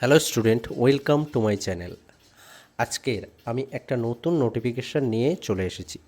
Hello student, welcome to my channel. আজকের আমি একটা নতুন নোটিফিকেশান নিয়ে চলে এসেছি।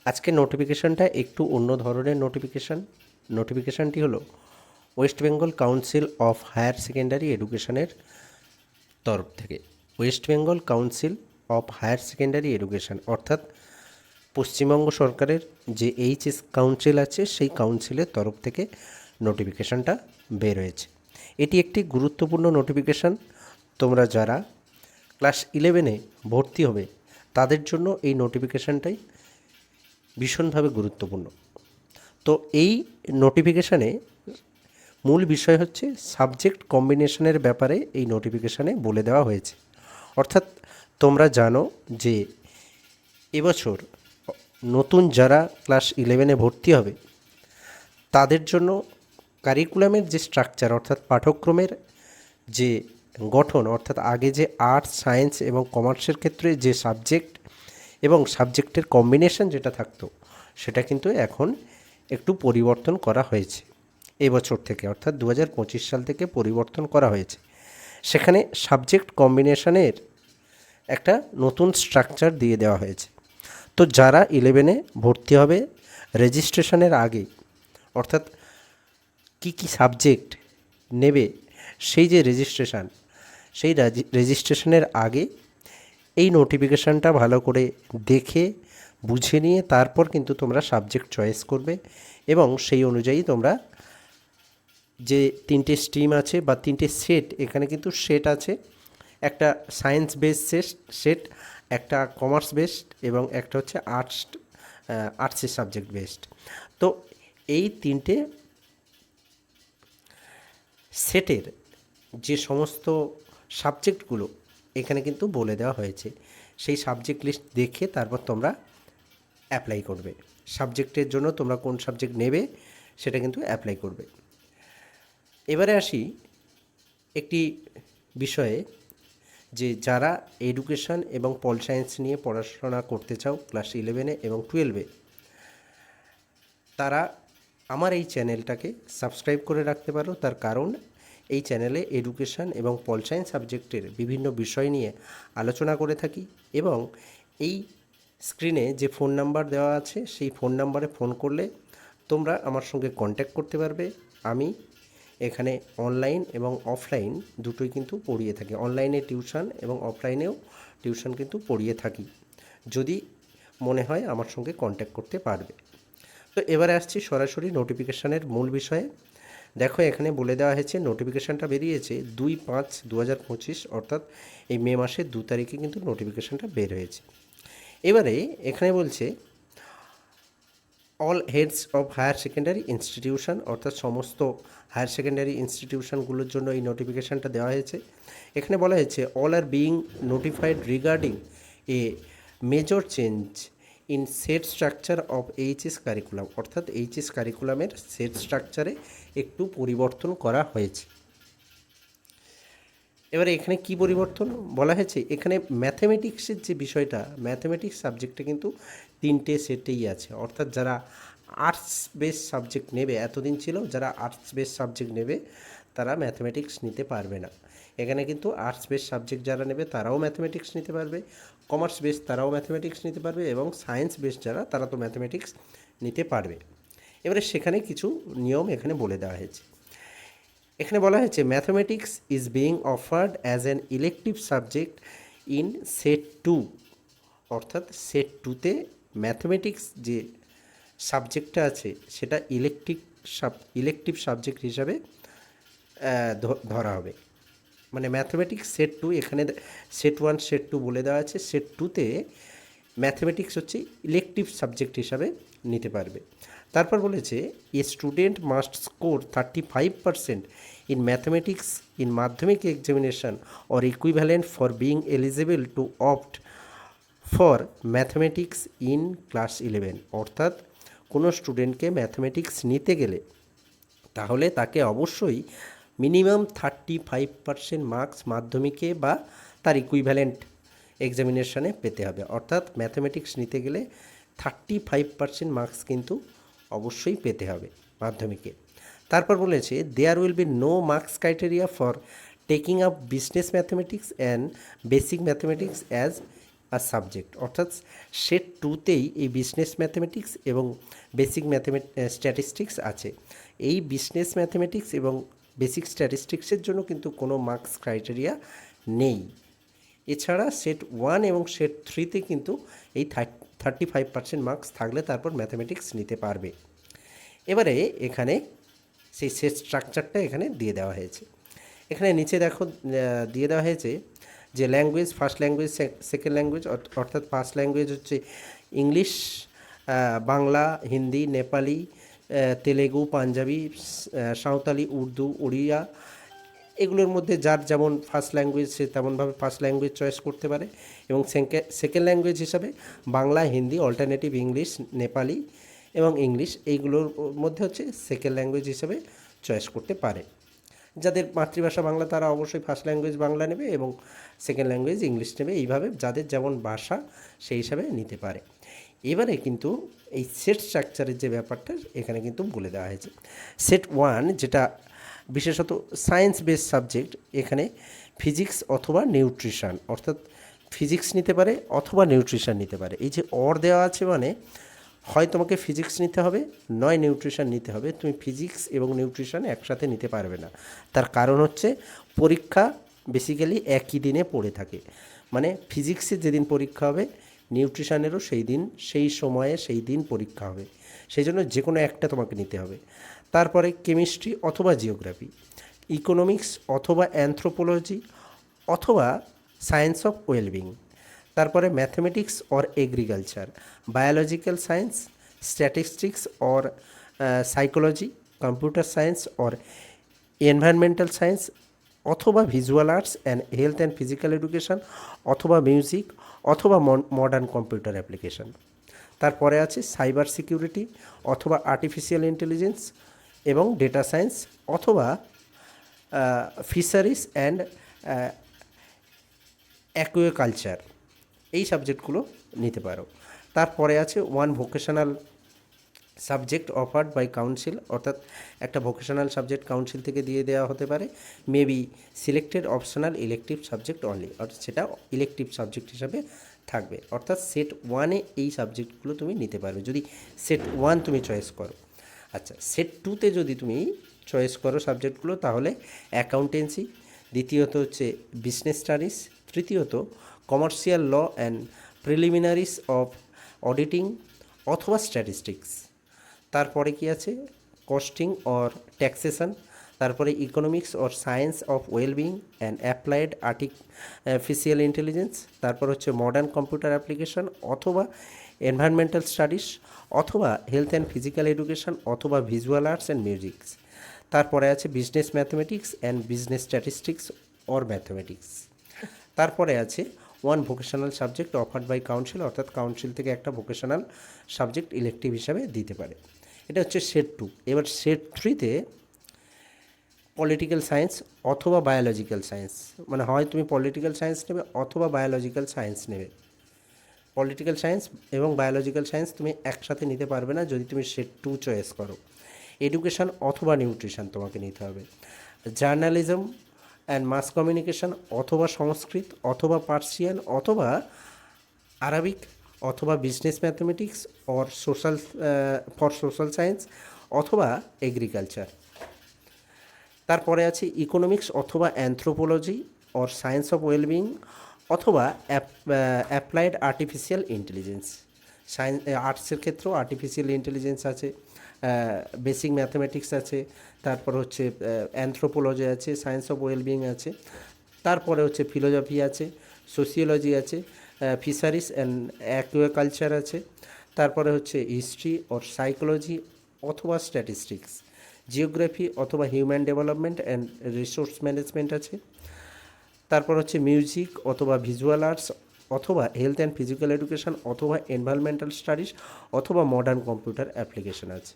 আজকের নোটিফিকেশানটা একটু অন্য ধরনের নোটিফিকেশানটি হলো West Bengal council of higher secondary এডুকেশনের তরফ থেকে। West Bengal council of higher secondary education অর্থাৎ পশ্চিমবঙ্গ সরকারের যে এইচএস কাউন্সিল আছে সেই কাউন্সিলের তরফ থেকে নোটিফিকেশানটা বের হয়েছে। এটি একটি গুরুত্বপূর্ণ নোটিফিকেশান। তোমরা যারা ক্লাস 11-এ ভর্তি হবে তাদের জন্য এই নোটিফিকেশানটাই ভীষণভাবে গুরুত্বপূর্ণ। তো এই নোটিফিকেশানে মূল বিষয় হচ্ছে সাবজেক্ট কম্বিনেশনের ব্যাপারে এই নোটিফিকেশানে বলে দেওয়া হয়েছে। অর্থাৎ তোমরা জানো যে এবছর নতুন যারা ক্লাস 11-এ ভর্তি হবে তাদের জন্য কারিকুলামের যে স্ট্রাকচার অর্থাৎ পাঠ্যক্রমের যে গঠন, অর্থাৎ আগে যে আর্টস, সায়েন্স এবং কমার্সের ক্ষেত্রে যে সাবজেক্ট এবং সাবজেক্টের কম্বিনেশন যেটা থাকতো সেটা কিন্তু এখন একটু পরিবর্তন করা হয়েছে এবছর থেকে, অর্থাৎ 2025 সাল থেকে পরিবর্তন করা হয়েছে। সেখানে সাবজেক্ট কম্বিনেশনের একটা নতুন স্ট্রাকচার দিয়ে দেওয়া হয়েছে। তো যারা 11-এ ভর্তি হবে রেজিস্ট্রেশনের আগে, অর্থাৎ কি কি সাবজেক্ট নেবে সেই যে রেজিস্ট্রেশন, সেই রেজিস্ট্রেশনের আগে এই নোটিফিকেশানটা ভালো করে দেখে বুঝে নিয়ে তারপর কিন্তু তোমরা সাবজেক্ট চয়েস করবে এবং সেই অনুযায়ী তোমরা যে 3টে স্ট্রিম আছে বা 3টে সেট, এখানে কিন্তু সেট আছে, একটা সায়েন্স বেসড সেট, একটা কমার্স বেসড এবং একটা হচ্ছে আর্টসের সাবজেক্ট বেসড। তো এই 3টে সেটের যে সমস্ত সাবজেক্টগুলো এখানে কিন্তু বলে দেওয়া হয়েছে, সেই সাবজেক্ট লিস্ট দেখে তারপর তোমরা অ্যাপ্লাই করবে। সাবজেক্টের জন্য তোমরা কোন সাবজেক্ট নেবে সেটা কিন্তু অ্যাপ্লাই করবে। এবারে আসি একটি বিষয়ে, যে যারা এডুকেশন এবং পল সায়েন্স নিয়ে পড়াশোনা করতে চাও ক্লাস 11-এ এবং 12-এ, তারা আমার এই চ্যানেলটাকে সাবস্ক্রাইব করে রাখতে পারো। তার কারণ এই চ্যানেলে এডুকেশন এবং পল সায়েন্স সাবজেক্টের বিভিন্ন বিষয় নিয়ে আলোচনা করে থাকি এবং এই স্ক্রিনে যে ফোন নাম্বার দেওয়া আছে সেই ফোন নাম্বারে ফোন করলে তোমরা আমার সঙ্গে কন্ট্যাক্ট করতে পারবে। আমি এখানে অনলাইন এবং অফলাইন দুটোই কিন্তু পড়িয়ে থাকি। অনলাইনে টিউশন এবং অফলাইনেও টিউশন কিন্তু পড়িয়ে থাকি। যদি মনে হয় আমার সঙ্গে কন্ট্যাক্ট করতে পারবে। তো এবারে আসছি সরাসরি নোটিফিকেশানের মূল বিষয়ে। দেখো এখানে বলে দেওয়া হয়েছে, নোটিফিকেশানটা বেরিয়েছে 2/5/2025, অর্থাৎ এই মে মাসের 2 তারিখে কিন্তু নোটিফিকেশানটা বের হয়েছে। এবারে এখানে বলছে all heads of higher secondary institution, অর্থাৎ সমস্ত হায়ার সেকেন্ডারি ইনস্টিটিউশনগুলোর জন্য এই নোটিফিকেশানটা দেওয়া হয়েছে। এখানে বলা হয়েছে all are being notified regarding a major change in set structure of HS curriculum, অর্থাৎ এইচএস কারিকুলামের সেট স্ট্রাকচারে একটু পরিবর্তন করা হয়েছে। এবারে এখানে কি পরিবর্তন বলা হয়েছে, এখানে ম্যাথমেটিক্সের যে বিষয়টা, ম্যাথমেটিক্স সাবজেক্টে কিন্তু 3টে সেটেই আছে। অর্থাৎ যারা আর্টস বেস সাবজেক্ট নেবে, এতদিন ছিল যারা আর্টস বেস সাবজেক্ট নেবে তারা ম্যাথমেটিক্স নিতে পারবে না। এখানে কিন্তু আর্টস বেস সাবজেক্ট যারা নেবে তারাও ম্যাথমেটিক্স নিতে পারবে, কমার্স বেস তারাও ম্যাথমেটিক্স নিতে পারবে এবং সায়েন্স বেস যারা তারা তো ম্যাথমেটিক্স নিতে পারবে। এবারে সেখানে কিছু নিয়ম এখানে বলে দেওয়া হয়েছে। এখানে বলা হয়েছে mathematics is being offered as an elective subject in shed 2, অর্থাৎ সেট 2তে ম্যাথমেটিক্স যে সাবজেক্টটা আছে সেটা ইলেকটিভ সাবজেক্ট হিসাবে ধরা হবে। মানে ম্যাথমেটিক্স সেট 2, এখানে সেট 1 সেট 2 বলে দেওয়া আছে, সেট 2তে ম্যাথমেটিক্স হচ্ছে ইলেকটিভ সাবজেক্ট হিসাবে নিতে পারবে। তারপর বলেছে a student must score 35% in mathematics in Madhyamik examination or equivalent for being eligible to opt for mathematics in class 11, অর্থাৎ কোনো স্টুডেন্টকে ম্যাথমেটিক্স নিতে গেলে তাহলে তাকে অবশ্যই মিনিমাম 35% মার্কস মাধ্যমিকে বা তার ইকুইভ্যালেন্ট এক্সামিনেশনে পেতে হবে। অর্থাৎ ম্যাথমেটিক্স নিতে গেলে 35% মার্কস কিন্তু অবশ্যই পেতে হবে মাধ্যমিকে। তারপর বলেছে there will be no marks criteria for taking up business mathematics and basic mathematics as a subject, অর্থাৎ সেট টুতেই এই বিজনেস ম্যাথমেটিক্স এবং বেসিক স্ট্যাটিস্টিক্স আছে। এই বিজনেস ম্যাথমেটিক্স এবং বেসিক স্ট্যাটিস্টিক্সের জন্য কিন্তু কোনো মার্কস ক্রাইটেরিয়া নেই। এছাড়া সেট ওয়ান এবং সেট থ্রিতে কিন্তু এই 35% মার্কস থাকলে তারপর ম্যাথমেটিক্স নিতে পারবে। এবারে এখানে সেই সেট স্ট্রাকচারটা এখানে দিয়ে দেওয়া হয়েছে। এখানে নিচে দেখো দিয়ে দেওয়া হয়েছে যে language, first language, second language, অর্থাৎ ফার্স্ট ল্যাঙ্গুয়েজ হচ্ছে ইংলিশ, বাংলা, হিন্দি, নেপালি, তেলেগু, পাঞ্জাবি, সাঁওতালি, উর্দু, ওড়িয়া, এগুলোর মধ্যে যার যেমন ফার্স্ট ল্যাঙ্গুয়েজ সে তেমনভাবে ফার্স্ট ল্যাঙ্গুয়েজ চয়েস করতে পারে। এবং সেকেন্ড ল্যাঙ্গুয়েজ হিসাবে বাংলা, হিন্দি, অল্টারনেটিভ ইংলিশ, নেপালি এবং ইংলিশ, এইগুলোর মধ্যে হচ্ছে সেকেন্ড ল্যাঙ্গুয়েজ হিসাবে চয়েস করতে পারে। যাদের মাতৃভাষা বাংলা তারা অবশ্যই ফার্স্ট ল্যাঙ্গুয়েজ বাংলা নেবে এবং সেকেন্ড ল্যাঙ্গুয়েজ ইংলিশ নেবে। এইভাবে যাদের যেমন ভাষা সেই হিসাবে নিতে পারে। এবারে কিন্তু এই সেট স্ট্রাকচারের যে ব্যাপারটা এখানে কিন্তু বলে দেওয়া হয়েছে। সেট ওয়ান, যেটা বিশেষত সায়েন্স বেস সাবজেক্ট, এখানে ফিজিক্স অথবা নিউট্রিশন, অর্থাৎ ফিজিক্স নিতে পারে অথবা নিউট্রিশন নিতে পারে। এই যে দেওয়া আছে মানে হয় তোমাকে ফিজিক্স নিতে হবে, নয় নিউট্রিশন নিতে হবে। তুমি ফিজিক্স এবং নিউট্রিশন একসাথে নিতে পারবে না। তার কারণ হচ্ছে পরীক্ষা বেসিক্যালি একই দিনে পড়ে থাকে, মানে ফিজিক্সের যেদিন পরীক্ষা হবে নিউট্রিশনেরও সেই দিন, সেই সময়ে, সেই দিন পরীক্ষা হবে। সেই জন্য যে কোনো একটা তোমাকে নিতে হবে। তারপরে কেমিস্ট্রি অথবা জিওগ্রাফি, ইকোনমিক্স অথবা অ্যানথ্রোপোলজি অথবা সায়েন্স অফ ওয়েলবিং, তারপরে mathematics or agriculture, biological science, statistics or psychology, computer science or environmental science অথবা visual arts and health and physical education অথবা মিউজিক অথবা মডার্ন কম্পিউটার অ্যাপ্লিকেশন। তারপরে আছে cyber security অথবা artificial intelligence এবং data science অথবা fisheries and aquaculture, এই সাবজেক্টগুলো নিতে পারো। তারপরে আছে one vocational subject offered by council, অর্থাৎ একটা ভোকেশনাল সাবজেক্ট কাউন্সিল থেকে দিয়ে দেওয়া হতে পারে। Maybe selected optional elective subject only, অর্থাৎ সেটা ইলেকটিভ সাবজেক্ট হিসাবে থাকবে। অর্থাৎ সেট ওয়ানে এই সাবজেক্টগুলো তুমি নিতে পারবে যদি সেট ওয়ান তুমি চয়েস করো। আচ্ছা, সেট টুতে যদি তুমি চয়েস করো সাবজেক্টগুলো, তাহলে অ্যাকাউন্টেন্সি, দ্বিতীয়ত হচ্ছে বিজনেস স্টাডিজ, তৃতীয়ত commercial law and preliminaries of auditing অথবা স্ট্যাটিস্টিক্স। তারপরে কি আছে কস্টিং অর ট্যাক্সেশন, তারপরে economics or science of wellbeing and applied artificial intelligence, তারপর হচ্ছে মডার্ন কম্পিউটার অ্যাপ্লিকেশন অথবা এনভায়রনমেন্টাল স্টাডিজ অথবা হেলথ অ্যান্ড ফিজিক্যাল এডুকেশন অথবা ভিজুয়াল আর্টস অ্যান্ড মিউজিক্স। তারপরে আছে business mathematics and business statistics or mathematics. তারপরে আছে one vocational subject offered by council, অর্থাৎ কাউন্সিল থেকে একটা ভোকেশনাল সাবজেক্ট ইলেকটিভ হিসাবে দিতে পারে। এটা হচ্ছে সেট টু। এবার সেট থ্রিতে পলিটিক্যাল সায়েন্স অথবা বায়োলজিক্যাল সায়েন্স, মানে হয় তুমি পলিটিক্যাল সায়েন্স নেবে অথবা বায়োলজিক্যাল সায়েন্স নেবে। পলিটিক্যাল সায়েন্স এবং বায়োলজিক্যাল সায়েন্স তুমি একসাথে নিতে পারবে না যদি তুমি সেট টু চয়েস করো। এডুকেশন অথবা নিউট্রিশন তোমাকে নিতে হবে। জার্নালিজম অ্যান্ড মাস কমিউনিকেশন অথবা সংস্কৃত অথবা পার্সিয়ান অথবা আরবিক অথবা business mathematics or social for social science অথবা এগ্রিকালচার। তারপরে আছে ইকোনমিক্স অথবা anthropology or science of wellbeing অথবা অ্যাপ্লাইড আর্টিফিশিয়াল ইন্টেলিজেন্স। আর্টসের ক্ষেত্রেও আর্টিফিশিয়াল ইন্টেলিজেন্স আছে, বেসিক ম্যাথমেটিক্স আছে, তারপর হচ্ছে অ্যানথ্রোপোলজি আছে, সায়েন্স অফ ওয়েলবিং আছে, তারপরে হচ্ছে ফিলোজফি আছে, সোশিওলজি আছে, ফিশারিজ অ্যান্ড অ্যাকুয়াকালচার আছে, তারপরে হচ্ছে হিস্ট্রি অর সাইকোলজি অথবা স্ট্যাটিস্টিক্স, জিওগ্রাফি অথবা human development and resource management আছে, তারপর হচ্ছে মিউজিক অথবা ভিজুয়াল আর্টস অথবা হেলথ অ্যান্ড ফিজিক্যাল এডুকেশন অথবা এনভায়রনমেন্টাল স্টাডিজ অথবা মডার্ন কম্পিউটার অ্যাপ্লিকেশন আছে।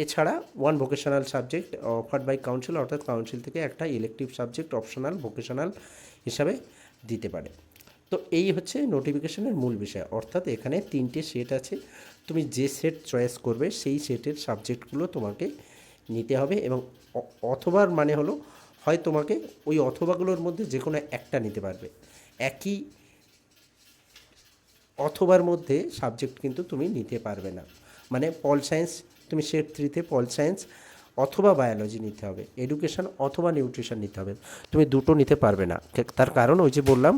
এছাড়া one vocational subject offered by council, অর্থাৎ কাউন্সিল থেকে একটা ইলেকটিভ সাবজেক্ট অপশনাল ভোকেশনাল হিসাবে দিতে পারে। তো এই হচ্ছে নোটিফিকেশনের মূল বিষয়, অর্থাৎ এখানে তিনটে সেট আছে। তুমি যে সেট চয়েস করবে সেই সেটের সাবজেক্টগুলো তোমাকে নিতে হবে এবং অথবার মানে হলো হয় তোমাকে ওই অথবাগুলোর মধ্যে যে কোনো একটা নিতে পারবে। একই অথবার মধ্যে সাবজেক্ট কিন্তু তুমি নিতে পারবে না। মানে পল সায়েন্স, তুমি সেট 3-তে পল সায়েন্স অথবা বায়োলজি নিতে হবে, এডুকেশন অথবা নিউট্রিশন নিতে হবে, তুমি দুটো নিতে পারবে না। তার কারণ ওই যে বললাম,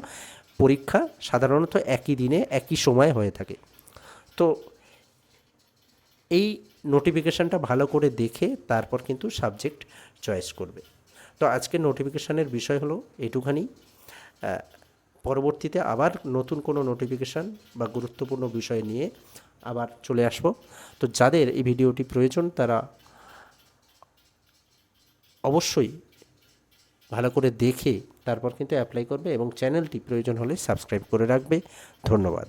পরীক্ষা সাধারণত একই দিনে একই সময় হয়ে থাকে। তো এই নোটিফিকেশানটা ভালো করে দেখে তারপর কিন্তু সাবজেক্ট চয়েস করবে। তো আজকের নোটিফিকেশানের বিষয় হলো এটুখানি। পরবর্তীতে আবার নতুন কোনো নোটিফিকেশান বা গুরুত্বপূর্ণ বিষয় নিয়ে আবার চলে আসব। তো যাদের এই ভিডিওটি প্রয়োজন তারা অবশ্যই ভালো করে দেখে তারপর কিন্তু অ্যাপ্লাই করবে এবং চ্যানেলটি প্রয়োজন হলে সাবস্ক্রাইব করে রাখবে। ধন্যবাদ।